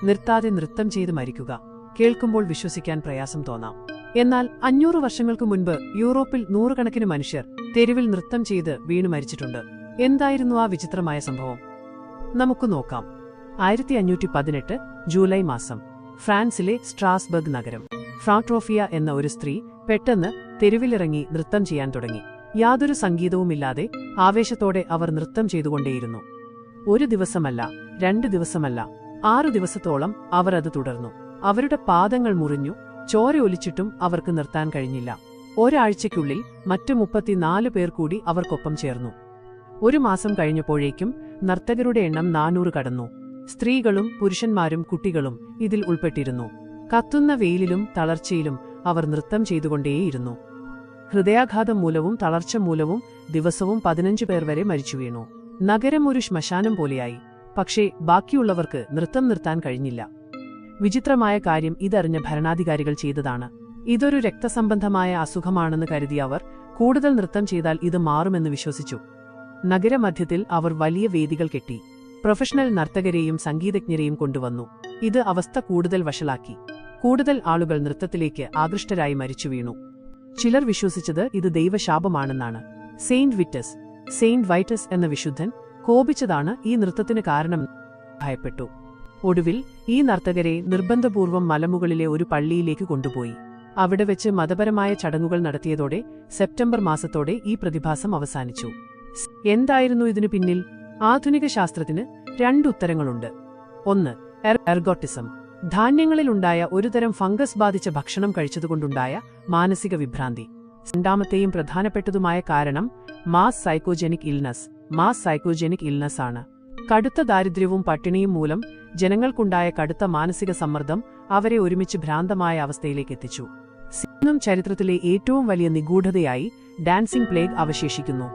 നിർത്താതെ നൃത്തം ചെയ്ത് മരിക്കുക കേൾക്കുമ്പോൾ വിശ്വസിക്കാൻ പ്രയാസം തോന്നാം. എന്നാൽ 500 വർഷങ്ങൾക്കു മുൻപ് യൂറോപ്പിൽ നൂറുകണക്കിന് മനുഷ്യർ തെരുവിൽ നൃത്തം ചെയ്ത് വീണു മരിച്ചിട്ടുണ്ട്. എന്തായിരുന്നു ആ വിചിത്രമായ സംഭവം? നമുക്ക് നോക്കാം. 1518 ജൂലൈ മാസം ഫ്രാൻസിലെ സ്ട്രാസ്ബർഗ് നഗരം. ഫ്രാട്രോഫിയ എന്ന ഒരു സ്ത്രീ പെട്ടെന്ന് തെരുവിലിറങ്ങി നൃത്തം ചെയ്യാൻ തുടങ്ങി. യാതൊരു സംഗീതവുമില്ലാതെ ആവേശത്തോടെ അവർ നൃത്തം ചെയ്തുകൊണ്ടേയിരുന്നു. ഒരു ദിവസമല്ല, 2 ദിവസമല്ല, 6 ദിവസത്തോളം അവർ അത് തുടർന്നു. അവരുടെ പാദങ്ങൾ മുറിഞ്ഞു, ചോര ഒലിച്ചിട്ടും അവർക്ക് നിർത്താൻ കഴിഞ്ഞില്ല. ഒരാഴ്ചയ്ക്കുള്ളിൽ മറ്റു 34 പേർ കൂടി അവർക്കൊപ്പം ചേർന്നു. 1 മാസം കഴിഞ്ഞപ്പോഴേക്കും നർത്തകരുടെ എണ്ണം 400 കടന്നു. സ്ത്രീകളും പുരുഷന്മാരും കുട്ടികളും ഇതിൽ ഉൾപ്പെട്ടിരുന്നു. കത്തുന്ന വെയിലിലും തളർച്ചയിലും അവർ നൃത്തം ചെയ്തുകൊണ്ടേയിരുന്നു. ഹൃദയാഘാതം മൂലവും തളർച്ച മൂലവും ദിവസവും 15 പേർ വരെ മരിച്ചു വീണു. നഗരം ഒരു ശ്മശാനം പോലെയായി. പക്ഷേ ബാക്കിയുള്ളവർക്ക് നൃത്തം നിർത്താൻ കഴിഞ്ഞില്ല. വിചിത്രമായ കാര്യം ഇതറിഞ്ഞ ഭരണാധികാരികൾ ചെയ്തതാണ്. ഇതൊരു രക്തസംബന്ധമായ അസുഖമാണെന്ന് കരുതിയ അവർ കൂടുതൽ നൃത്തം ചെയ്താൽ ഇത് മാറുമെന്ന് വിശ്വസിച്ചു. നഗരമധ്യത്തിൽ അവർ വലിയ വേദികൾ കെട്ടി. പ്രൊഫഷണൽ നർത്തകരെയും സംഗീതജ്ഞരെയും കൊണ്ടുവന്നു. ഇത് അവസ്ഥ കൂടുതൽ വഷളാക്കി. കൂടുതൽ ആളുകൾ നൃത്തത്തിലേക്ക് ആകൃഷ്ടരായി മരിച്ചു വീണു. ചിലർ വിശ്വസിച്ചത് ഇത് ദൈവശാപമാണെന്നാണ്. സെയിന്റ് വൈറ്റസ് എന്ന വിശുദ്ധൻ കോപിച്ചതാണ് ഈ നൃത്തത്തിന് കാരണം ഭയപ്പെട്ടു. ഒടുവിൽ ഈ നർത്തകരെ നിർബന്ധപൂർവം മലമുകളിലെ ഒരു പള്ളിയിലേക്ക് കൊണ്ടുപോയി. അവിടെ വെച്ച് മതപരമായ ചടങ്ങുകൾ നടത്തിയതോടെ സെപ്റ്റംബർ മാസത്തോടെ ഈ പ്രതിഭാസം അവസാനിച്ചു. എന്തായിരുന്നു ഇതിനു പിന്നിൽ? ആധുനിക ശാസ്ത്രത്തിന് 2 ഉത്തരങ്ങളുണ്ട്. 1. എർഗോട്ടിസം. ധാന്യങ്ങളിലുണ്ടായ ഒരുതരം ഫംഗസ് ബാധിച്ച ഭക്ഷണം കഴിച്ചതുകൊണ്ടുണ്ടായ മാനസിക വിഭ്രാന്തി. രണ്ടാമത്തെയും പ്രധാനപ്പെട്ടതുമായ കാരണം മാസ് സൈക്കോജെനിക് ഇൽനസ് ആണ്. കടുത്ത ദാരിദ്ര്യവും പട്ടിണിയും മൂലം ജനങ്ങൾക്കുണ്ടായ കടുത്ത മാനസിക സമ്മർദ്ദം അവരെ ഒരുമിച്ച് ഭ്രാന്തമായ അവസ്ഥയിലേക്ക് എത്തിച്ചു. ചരിത്രത്തിലെ ഏറ്റവും വലിയ നിഗൂഢതയായി ഡാൻസിംഗ് പ്ലേഗ് അവശേഷിക്കുന്നു.